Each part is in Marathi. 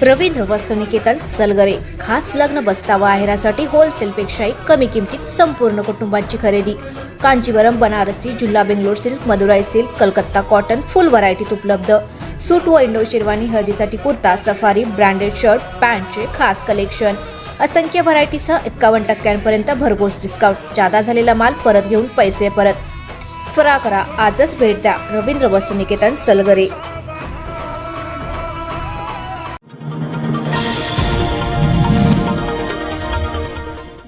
रवींद्र वस्त्रनिकेतन सलगरे खास लग्न बस्ता व आहेरासाठी होलसेलपेक्षाही कमी किमतीत संपूर्ण कुटुंबाची खरेदी. कांजीवरम, बनारसी, जुल्ला Bangalore silk, Madurai silk, Calcutta cotton full व्हरायटीत उपलब्ध. सूट व इंडो शेरवानी, हळदीसाठी कुर्ता, सफारी, ब्रँडेड शर्ट, पॅन्टचे खास कलेक्शन. असंख्य व्हरायटीसह 51% भरघोस डिस्काउंट. जादा झालेला माल परत घेऊन पैसे परत. त्वरा करा, आजच भेट द्या रवींद्र वस्त्रनिकेतन सलगरे.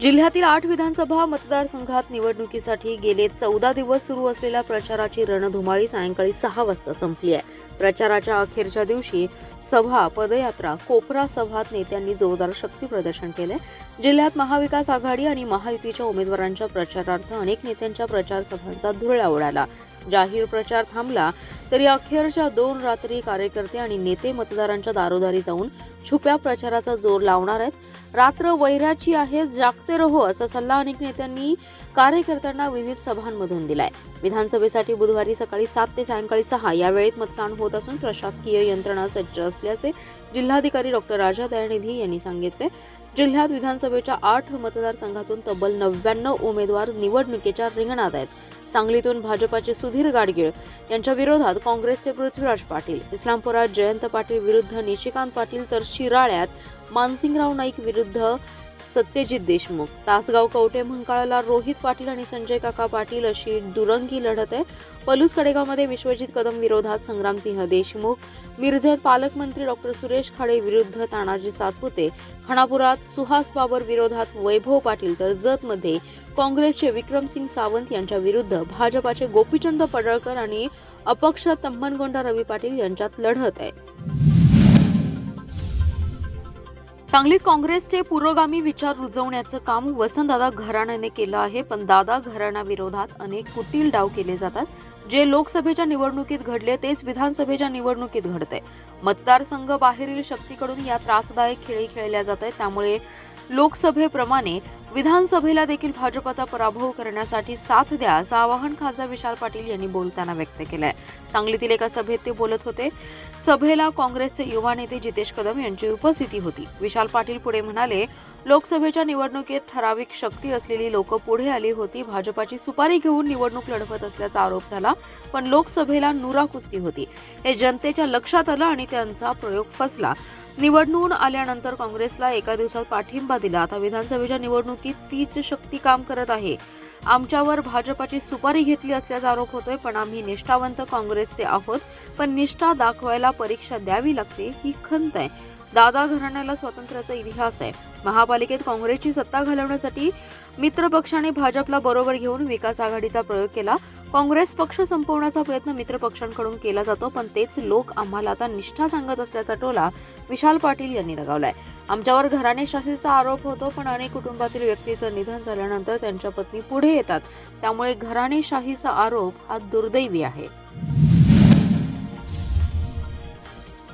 जिल्ह्यातील 8 विधानसभा मतदारसंघात निवडणुकीसाठी गेले 14 दिवस सुरू असलेल्या प्रचाराची रणधुमाळी सायंकाळी 6 वाजता संपली आहे. प्रचाराच्या अखेरच्या दिवशी सभा, पदयात्रा, कोपरा सभात नेत्यांनी जोरदार शक्ती प्रदर्शन केले. जिल्ह्यात महाविकास आघाडी आणि महायुतीच्या उमेदवारांच्या प्रचारार्थ अनेक नेत्यांच्या प्रचार सभांचा धुरळा उडाला. जाहीर प्रचार थांबला तरी अखेरच्या 2 रात्री कार्यकर्ते आणि नेते मतदारांच्या दारोदारी जाऊन छुप्या प्रचाराचा जोर लावणार आहेत. रात्र वैराची आहे, जागते रहो असा सल्ला अनेक नेत्यांनी कार्यकर्त्यांना विविध सभांमधून दिलाय. विधानसभेसाठी बुधवारी सकाळी 7 ते सायंकाळी 6 या वेळेत मतदान होत असून प्रशासकीय यंत्रणा सज्ज असल्याचे जिल्हाधिकारी डॉ. राजा दयानिधी यांनी सांगितले. जिल्ह्यात विधानसभेच्या 8 मतदारसंघातून तब्बल 99 उमेदवार निवडणुकीच्या रिंगणात आहेत. सांगलीतून भाजपाचे सुधीर गाडगीळ यांच्या विरोधात काँग्रेसचे पृथ्वीराज पाटील, इस्लामपुरात जयंत पाटील विरुद्ध निशिकांत पाटील, तर शिराळ्यात मानसिंगराव नाईक विरुद्ध सत्यजित देशमुख, तासगाव कवठे म्हंकाळला रोहित पाटील आणि संजय काका पाटील अशी दुरंगी लढत आहे. पलूस कडेगावमध्ये विश्वजित कदम विरोधात संग्रामसिंह देशमुख, मिरजेत पालकमंत्री डॉ. सुरेश खाडे विरुद्ध तानाजी सातपुते, खानापुरात सुहास बाबर विरोधात वैभव पाटील, तर जतमध्ये काँग्रेसचे विक्रमसिंग सावंत यांच्या विरुद्ध भाजपाचे गोपीचंद पडळकर आणि अपक्ष तम्मनगोंडा रवी पाटील यांच्यात लढत आहे. सांगलीत काँग्रेसचे पुरोगामी विचार रुजवण्याचं काम वसंतदादा घराण्याने केलं आहे, पण दादा घराण्याविरोधात अनेक कुटील डाव केले जातात. जे लोकसभेच्या निवडणुकीत घडले तेच विधानसभेच्या निवडणुकीत घडते. मतदारसंघ बाहेरील शक्तीकडून या त्रासदायक खेळी खेळल्या जात आहेत. त्यामुळे लोकसभेप्रमाणे विधानसभेला देखील भाजपचा पराभव करण्यासाठी साथ द्या असं आवाहन खासदार विशाल पाटील यांनी बोलताना व्यक्त केलंय. सांगलीतील एका सभेत ते बोलत होते. सभेला काँग्रेसचे युवा नेते जितेश कदम यांची उपस्थिती होती. विशाल पाटील पुढे म्हणाले, लोकसभेच्या निवडणुकीत ठराविक शक्ती असलेली लोक पुढे आली होती. भाजपाची सुपारी घेऊन निवडणूक लढवत असल्याचा आरोप झाला, पण लोकसभेला नुरा कुस्ती होती. हे जनतेच्या लक्षात आलं आणि त्यांचा प्रयोग फसला. निवडणूक आल्यानंतर काँग्रेसला एका दिवसात पाठिंबा दिला. आता विधानसभेच्या निवडणुकीत तीच शक्ती काम करत आहे. आमच्यावर भाजपाची सुपारी घेतली असल्याचा आरोप होतोय, पण आम्ही निष्ठावंत काँग्रेसचे आहोत. पण निष्ठा दाखवायला परीक्षा द्यावी लागते, ही खंत आहे. दादा घराण्याला स्वातंत्र्याचा इतिहास आहे. महापालिकेत काँग्रेसची सत्ता घालवण्यासाठी मित्र पक्षाने भाजपला बरोबर घेऊन विकास आघाडीचा प्रयोग केला. काँग्रेस पक्ष संपवण्याचा प्रयत्न मित्र पक्षांकडून केला जातो, पण तेच लोक आम्हाला आता निष्ठा सांगत असल्याचा टोला विशाल पाटील यांनी लगावलाय. आमच्यावर घराणेशाहीचा आरोप होतो, पण अनेक कुटुंबातील व्यक्तीचं निधन झाल्यानंतर त्यांच्या पत्नी पुढे येतात. त्यामुळे घराणेशाहीचा आरोप हा दुर्दैवी आहे.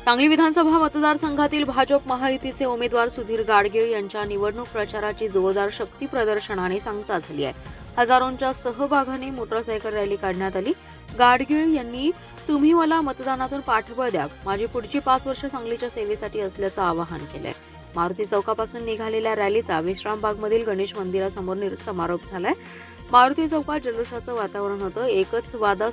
सांगली विधानसभा मतदारसंघातील भाजप महायुतीचे उमेदवार सुधीर गाडगीळ यांच्या निवडणूक प्रचाराची जोरदार शक्ती प्रदर्शनाने सांगता झाली आहे. हजारोंच्या सहभागाने मोटरसायकल रॅली काढण्यात आली. गाडगीळ यांनी तुम्ही मला मतदानातून पाठबळ द्या, माझी पुढची 5 वर्ष सांगलीच्या सेवेसाठी असल्याचं आवाहन केलंय. मारुती चौकापासून निघालेल्या रॅलीचा विश्रामबागमधील गणेश मंदिरासमोर समारोप झालाय. मारुती चौकात जल्लोषाचं वातावरण होतं. एकच वादा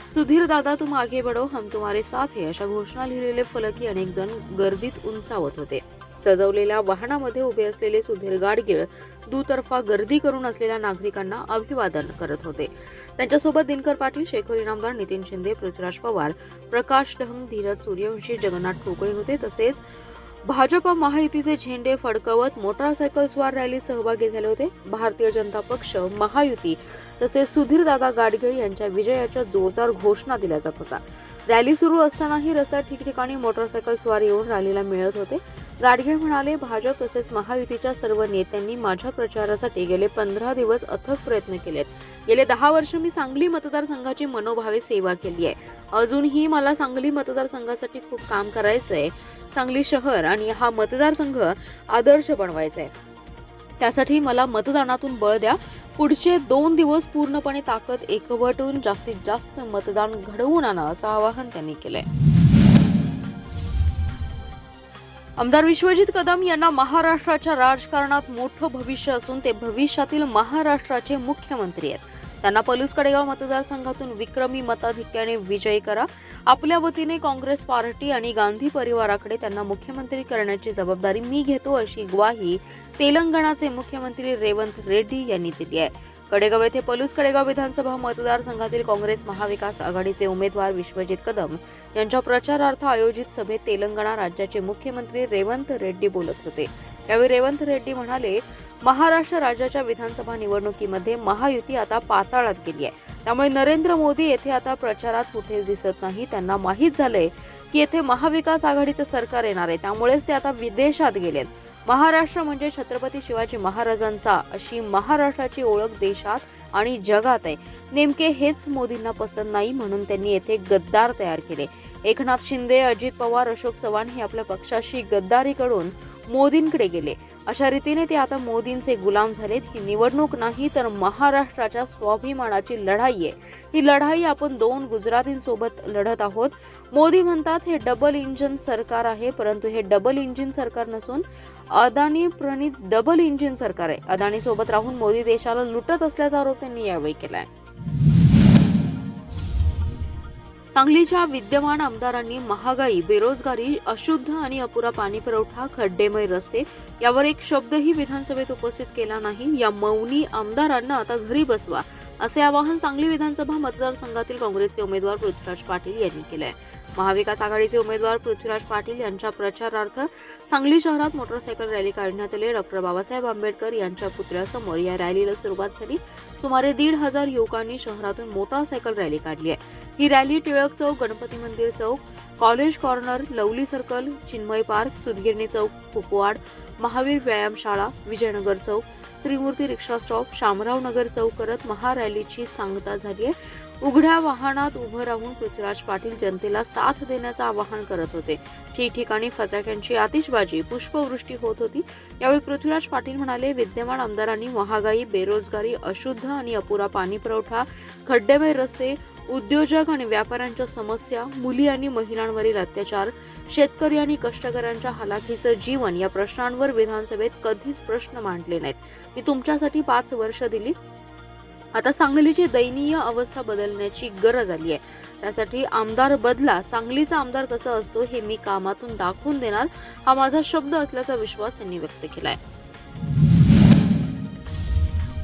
सुधीर दादा तुम आगे बढ़ो, हम तुम्हारे साथ है अशा घोषणा लिहिलेले फलकी अनेक जण गर्दीत उंचावत होते. सजवलेल्या वाहनामध्ये उभे असलेले सुधीर गाडगीळ दुतर्फा गर्दी करून असलेल्या नागरिकांना अभिवादन करत होते. त्यांच्यासोबत दिनकर पाटील, शेखर इनामदार, नितीन शिंदे, पृथ्वीराज पवार, प्रकाश ढंग, धीरज सूर्यवंशी, जगन्नाथ ठोकळे होते. तसेच भाजपा महायुतीचे झेंडे फडकवत मोटारसायकल स्वार रॅलीत सहभागी झाले होते. भारतीय जनता पक्ष, महायुती तसेच सुधीरदादा गाडगीळ यांच्या विजयाच्या जोरदार घोषणा दिल्या जात होत्या. रॅली सुरू असतानाही रस्त्यात ठिकठिकाणी मोटारसायकल स्वार येऊन रॅलीला मिळत होते. गाडगीळ म्हणाले, भाजप तसेच महायुतीच्या सर्व नेत्यांनी माझ्या प्रचारासाठी गेले 15 दिवस अथक प्रयत्न केलेत. गेले 10 वर्ष मी सांगली मतदारसंघाची मनोभावे सेवा केली आहे. अजूनही मला सांगली मतदारसंघासाठी खूप काम करायचं आहे. सांगली शहर आणि हा मतदारसंघ आदर्श बनवायचा आहे. त्यासाठी मला मतदानातून बळ द्या. पुढचे 2 दिवस पूर्णपणे ताकद एकवटून जास्तीत जास्त मतदान घडवून आणा असं आवाहन त्यांनी केलंय. आमदार विश्वजित कदम यांना महाराष्ट्राच्या राजकारणात मोठं भविष्य असून ते भविष्यातील महाराष्ट्राचे मुख्यमंत्री आहेत. त्यांना पलूस कडेगाव मतदारसंघातून विक्रमी मताधिक्याने विजयी करा. आपल्या वतीने काँग्रेस पार्टी आणि गांधी परिवाराकडे त्यांना मुख्यमंत्री करण्याची जबाबदारी मी घेतो, अशी ग्वाही तेलंगणाचे मुख्यमंत्री रेवंत रेड्डी यांनी दिली आहे. कडेगाव येथे पलूस कडेगाव विधानसभा मतदारसंघातील काँग्रेस महाविकास आघाडीचे उमेदवार विश्वजित कदम यांच्या प्रचारार्थ आयोजित सभेत तेलंगणा राज्याचे मुख्यमंत्री रेवंत रेड्डी बोलत होते. यावेळी रेवंत रेड्डी म्हणाले, महाराष्ट्र राज्याच्या विधानसभा निवडणुकीमध्ये महायुती आता पाताळात गेली आहे. त्यामुळे नरेंद्र मोदी येथे आता प्रचारात कुठेच दिसत नाही. त्यांना माहीत झालंय की येथे महाविकास आघाडीचं सरकार येणार आहे, त्यामुळेच ते आता विदेशात गेलेत. महाराष्ट्र म्हणजे छत्रपती शिवाजी महाराजांचा, अशी महाराष्ट्राची ओळख देशात आणि जगात आहे. नेमके हेच मोदींना पसंत नाही, म्हणून त्यांनी येथे गद्दार तयार केले. एकनाथ शिंदे, अजित पवार, अशोक चव्हाण हे आपल्या पक्षाशी गद्दारी करून मोदींकडे गेले. अशा रीतीने ते आता मोदींचे गुलाम झालेत. ही निवडणूक नाही तर महाराष्ट्राच्या स्वाभिमानाची लढाई आहे. ही लढाई आपण 2 गुजरातींसोबत लढत आहोत. मोदी म्हणतात हे डबल इंजिन सरकार आहे, परंतु हे डबल इंजिन सरकार नसून अदानी प्रणित डबल इंजिन सरकार आहे. अदानी सोबत राहून मोदी देशाला लुटत असल्याचा आरोप त्यांनी यावेळी केलाय. सांगलीच्या विद्यमान आमदारांनी महागाई, बेरोजगारी, अशुद्ध आणि अपुरा पाणी पुरवठा, खड्डेमय रस्ते यावर एक शब्दही विधानसभेत उपस्थित केला नाही. या मौनी आमदारांना आता घरी बसवा, असे आवाहन सांगली विधानसभा मतदारसंघातील काँग्रेसचे उमेदवार पृथ्वीराज पाटील यांनी केले आहे. महाविकास आघाडीचे उमेदवार पृथ्वीराज पाटील यांच्या प्रचारार्थ सांगली शहरात मोटरसायकल रॅली काढण्यात आली. डॉक्टर बाबासाहेब आंबेडकर यांच्या पुतळ्यासमोर या रॅलीला सुरुवात झाली. सुमारे 1,500 युवकांनी शहरातून मोटरसायकल रॅली काढली आहे. ही रॅली टिळक चौक, गणपती मंदिर चौक, college corner, lovely circle, Chinmay park, सुदगिरणी चौक, कुपवाड, महावीर व्यायामशाळा, विजयनगर चौक, त्रिमूर्ती रिक्षा स्टॉप, शामराव नगर चौक करत महारॅलीची सांगता झाली आहे. उघड्या वाहनात उभं राहून पृथ्वीराज पाटील जनतेला साथ देण्याचं आवाहन करत होते. ठिकठिकाणी फटाक्यांची आतिषबाजी, पुष्पवृष्टी होत होती. यावेळी पृथ्वीराज पाटील म्हणाले, विद्यमान आमदारांनी महागाई, बेरोजगारी, अशुद्ध आणि अपुरा पाणी पुरवठा, खड्डेमय रस्ते, उद्योजक आणि व्यापाऱ्यांच्या समस्या, मुली आणि महिलांवरील अत्याचार, शेतकरी आणि कष्टकऱ्यांच्या हालाखीचं जीवन या प्रश्नांवर विधानसभेत कधीच प्रश्न मांडले नाहीत. मी तुमच्यासाठी 5 वर्ष दिली. आता सांगलीची दयनीय अवस्था बदलण्याची गरज आली आहे. त्यासाठी आमदार बदला. सांगलीचा आमदार कसा असतो हे मी कामातून दाखवून देणार, हा माझा शब्द असल्याचा विश्वास त्यांनी व्यक्त केलाय.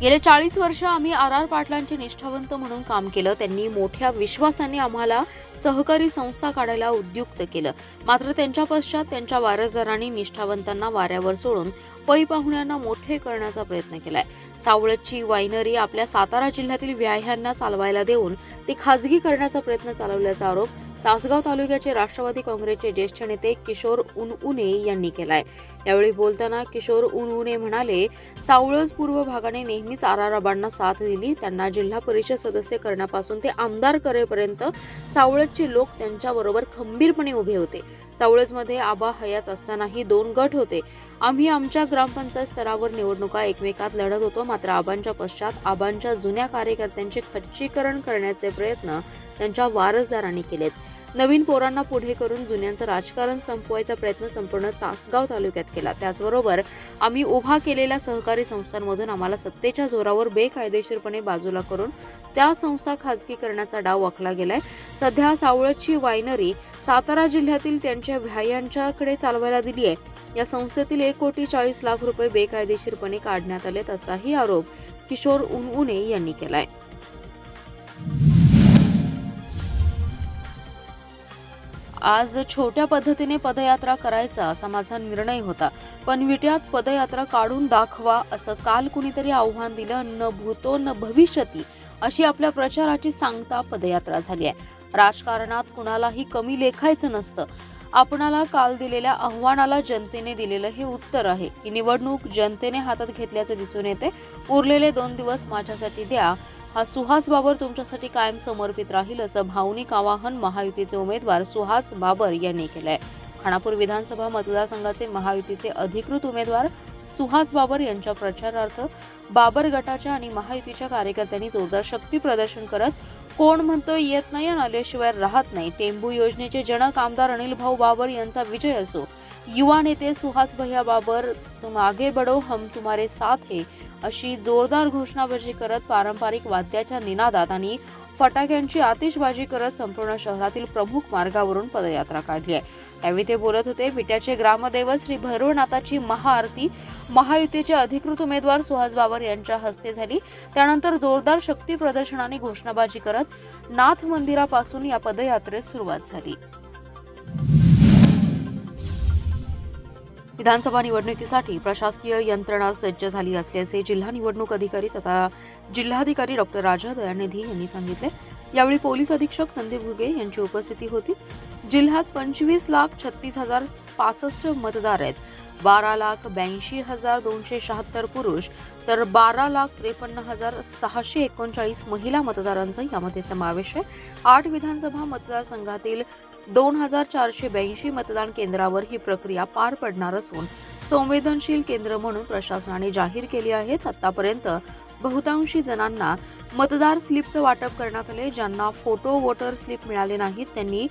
गेले 40 वर्ष आम्ही आर पाटलांचे निष्ठावंत म्हणून काम केलं. त्यांनी मोठ्या विश्वासाने आम्हाला सहकारी संस्था काढायला उद्युक्त केलं. मात्र त्यांच्या पश्चात त्यांच्या वारसदारांनी निष्ठावंतांना वाऱ्यावर सोडून पै पाहुण्यांना मोठे करण्याचा प्रयत्न केलाय. सावळची वायनरी आपल्या सातारा जिल्ह्यातील व्याह्यांना चालवायला देऊन ते खाजगी करण्याचा प्रयत्न चालवल्याचा आरोप तासगाव तालुक्याचे राष्ट्रवादी काँग्रेसचे ज्येष्ठ नेते किशोर उनउने यांनी केलाय. यावेळी बोलताना किशोर उनउने म्हणाले, सावळज पूर्व भागाने नेहमीच आराराबांना साथ दिली. त्यांना जिल्हा परिषद सदस्य करण्यापासून ते आमदार करेपर्यंत सावळजचे लोक त्यांच्याबरोबर खंबीरपणे उभे होते. सावळजमध्ये आबा हयात असतानाही 2 गट होते. आम्ही आमच्या ग्रामपंचायत स्तरावर निवडणुका एकमेकात लढत होतो. मात्र आबांच्या पश्चात आबांच्या जुन्या कार्यकर्त्यांचे खच्चीकरण करण्याचे प्रयत्न त्यांच्या वारसदारांनी केलेत. नवीन पोरांना पुढे करून जुन्यांचं राजकारण संपवायचा प्रयत्न संपूर्ण तासगाव तालुक्यात केला. त्याचबरोबर आम्ही उभा केलेल्या सहकारी संस्थांमधून आम्हाला सत्तेच्या जोरावर बेकायदेशीरपणे बाजूला करून त्या संस्था खाजगी करण्याचा डाव आखला गेलाय. सध्या सावळची वायनरी सातारा जिल्ह्यातील त्यांच्या व्याह्यांच्याकडे चालवायला दिली आहे. या संस्थेतील 1,40,00,000 रुपये बेकायदेशीरपणे काढण्यात आलेत, असाही आरोप किशोर उनउने यांनी केलाय. आज छोट्या पद्धतीने पदयात्रा करायचा असा माझा निर्णय होता, पण विट्यात पदयात्रा काढून दाखवा असं काल कुणीतरी आव्हान दिलं. न भूतो न भविष्यती अशी आपल्या प्रचाराची सांगता पदयात्रा झाली आहे. राजकारणात कुणालाही कमी लेखायचं नसतं. आपणाला काल दिलेल्या आव्हानाला जनतेने दिलेलं हे उत्तर आहे. ही निवडणूक जनतेने हातात घेतल्याचे दिसून येते. उरलेले 2 दिवस माझ्यासाठी द्या. हा सुहास बाबर तुमच्यासाठी कायम समर्पित राहील, असं भावनिक आवाहन महायुतीचे उमेदवार सुहास बाबर यांनी केलंय. खानापूर विधानसभा मतदारसंघाचे महायुतीचे अधिकृत उमेदवार सुहास बाबर यांच्या प्रचारार्थ बाबर गटाच्या आणि महायुतीच्या कार्यकर्त्यांनी जोरदार शक्ती प्रदर्शन करत कोण म्हणतो येत नाही आणि आल्याशिवाय राहत नाही. टेंबू योजनेचे जनक आमदार अनिल भाऊ बाबर यांचा विजय असो. युवा नेते सुहास भैया बाबर, तुम आगे बढो, हम तुम्हारे साथ है, अशी जोरदार घोषणाबाजी करत पारंपरिक वाद्याच्या निनादात आणि फटाक्यांची आतिषबाजी करत संपूर्ण शहरातील प्रमुख मार्गावरून पदयात्रा काढली आहे. त्यावेळी ते बोलत होते. विट्याचे ग्रामदैवत श्री भैरवनाथाची महाआरती महायुतीचे अधिकृत उमेदवार सुहास बाबर यांच्या हस्ते झाली. त्यानंतर जोरदार शक्ती प्रदर्शनाने घोषणाबाजी करत नाथ मंदिरापासून या पदयात्रेस सुरुवात झाली. विधानसभा निवडणुकीसाठी प्रशासकीय यंत्रणा सज्ज झाली असल्याचे जिल्हा निवडणूक अधिकारी तथा जिल्हाधिकारी डॉ. राजा दयानिधी यांनी सांगितले. यावेळी पोलीस अधीक्षक संदीप घुगे यांची उपस्थिती होती. जिल्ह्यात 25,36,065 मतदार आहेत. 12,82,276 पुरुष तर 12,53,639 महिला मतदारांचा यामध्ये समावेश आहे. 8 विधानसभा मतदारसंघातील 2,482 मतदान केंद्रावर ही प्रक्रिया पार पडणार असून संवेदनशील केंद्र म्हणून प्रशासनाने जाहीर केली आहेत. आतापर्यंत बहुतांशी जणांना मतदार स्लिपचं वाटप करण्यात आले. ज्यांना फोटो वोटर स्लिप मिळाले नाहीत त्यांनी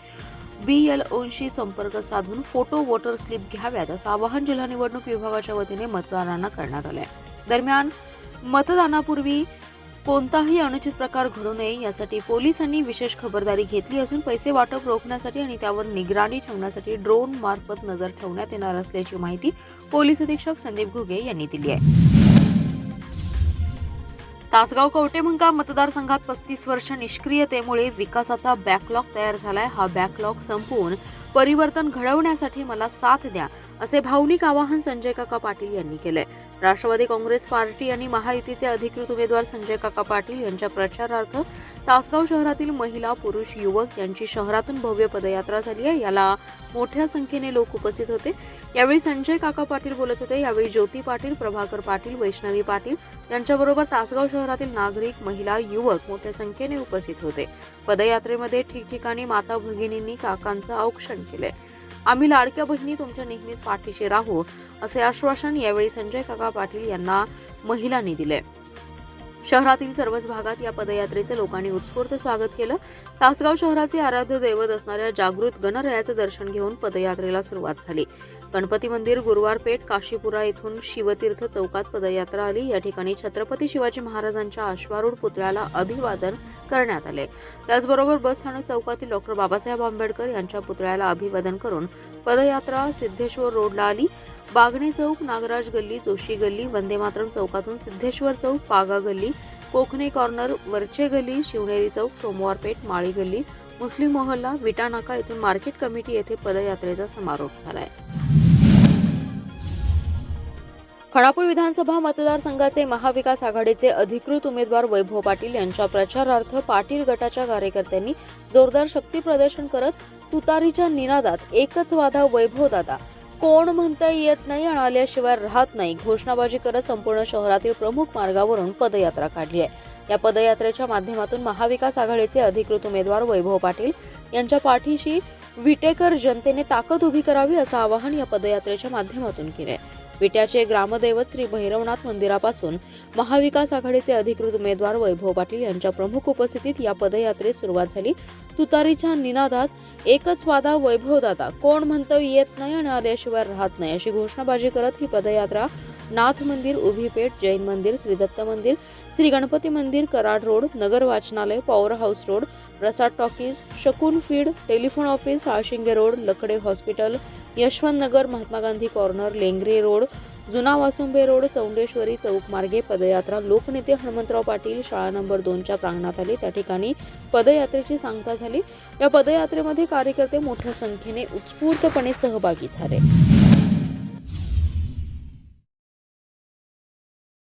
BLOशी संपर्क साधून फोटो वोटर स्लिप घ्याव्यात असं आवाहन जिल्हा निवडणूक विभागाच्या वतीने मतदारांना करण्यात आलंय. दरम्यान मतदानापूर्वी कोणताही अनुचित प्रकार घडू नये यासाठी पोलिसांनी विशेष खबरदारी घेतली असून पैसे वाटप रोखण्यासाठी आणि त्यावर निगराणी ठेवण्यासाठी ड्रोन मार्फत नजर ठेवण्यात येणार असल्याची माहिती पोलीस अधीक्षक संदीप घुगे यांनी दिली आहे. तासगाव कवटेमंका मतदारसंघात 35 वर्ष निष्क्रियतेमुळे विकासाचा बॅकलॉग तयार झालाय. हा बॅकलॉग संपवून परिवर्तन घडवण्यासाठी मला साथ द्या असे भावनिक आवाहन संजय काका पाटील यांनी केले. राष्ट्रवादी काँग्रेस पार्टी आणि महायुतीचे अधिकृत उमेदवार संजय काका पाटील यांच्या प्रचारार्थ तासगाव शहरातील महिला, पुरुष, युवक यांची शहरातून भव्य पदयात्रा झाली आहे. याला मोठ्या संख्येने लोक उपस्थित होते. यावेळी संजय काका पाटील बोलत होते. यावेळी ज्योती पाटील, प्रभाकर पाटील, वैष्णवी पाटील यांच्याबरोबर तासगाव शहरातील नागरिक, महिला, युवक मोठ्या संख्येने उपस्थित होते. पदयात्रेमध्ये ठिकठिकाणी माता भगिनींनी काकांचं औक्षण केले. आम्ही लाडक्या बहिणी तुमच्या नेहमीच पाठीशी राहू असे आश्वासन यावेळी संजय काका पाटील यांना महिलांनी दिले. शहरातील सर्वच भागात या पदयात्रेचे लोकांनी उत्स्फूर्त स्वागत केलं. तासगाव शहराचे आराध्य दैवत असणाऱ्या जागृत गणरायाचं दर्शन घेऊन पदयात्रेला सुरुवात झाली. गणपती मंदिर, गुरुवार पेठ, काशीपुरा येथून शिवतीर्थ चौकात पदयात्रा आली. या ठिकाणी छत्रपती शिवाजी महाराजांच्या अश्वारूढ पुतळ्याला अभिवादन करण्यात आले. त्याचबरोबर बस स्थानक चौकातील डॉ. बाबासाहेब आंबेडकर यांच्या पुतळ्याला अभिवादन करून पदयात्रा सिद्धेश्वर रोडला आली. बागणे चौक, नागराज गल्ली, जोशी गल्ली, वंदे मातरम चौकातून सिद्धेश्वर चौक, पागा गल्ली, कोकणे कॉर्नर, वरचे गल्ली, शिवनेरी चौक, सोमवार पेठ, माळी गल्ली, मुस्लिम मोहल्ला, विटा नाका येथून मार्केट कमिटी येथे पदयात्रेचा समारोप झालाय. खानापूर विधानसभा मतदारसंघाचे महाविकास आघाडीचे अधिकृत उमेदवार वैभव पाटील यांच्या प्रचारार्थ पाटील गटाच्या कार्यकर्त्यांनी जोरदार शक्ती प्रदर्शन करत तुतारीच्या निनादात एकच वादा वैभव दादा, कोण म्हणता येत नाही आणि आल्याशिवाय राहत नाही घोषणाबाजी करत संपूर्ण शहरातील प्रमुख मार्गावरून पदयात्रा काढली आहे. या पदयात्रेच्या माध्यमातून महाविकास आघाडीचे अधिकृत उमेदवार वैभव पाटील यांच्या पाठीशी विटेकर जनतेने ताकद उभी करावी असं आवाहन या पदयात्रेच्या माध्यमातून केले. विट्याचे ग्रामदैवत श्री भैरवनाथ मंदिरापासून महाविकास आघाडीचे अधिकृत उमेदवार वैभव पाटील यांच्या प्रमुख उपस्थितीत या पदयात्रेस सुरुवात झाली. तुतारीच्या निनादात एकच वादा वैभव दादा, कोण म्हणतो येत नाही आणि आल्याशिवाय राहत नाही अशी घोषणाबाजी करत ही पदयात्रा नाथ मंदिर, उभी पेठ, जैन मंदिर, श्री दत्त मंदिर, श्री गणपती मंदिर, कराड रोड, नगर वाचनालय, power house road, Prasad talkies, शकून फीड, telephone office, Alshinge road, Lakde hospital, Yashwant Nagar, Mahatma Gandhi corner, Lengre road, जुना वासुंबे रोड, चौंडेश्वरी चौक मार्गे पदयात्रा लोकनेते हनुमंतराव पाटील शाळा नंबर 2च्या प्रांगणात आली. त्या ठिकाणी पदयात्रेची सांगता झाली. या पदयात्रेमध्ये कार्यकर्ते मोठ्या संख्येने उत्स्फूर्तपणे सहभागी झाले.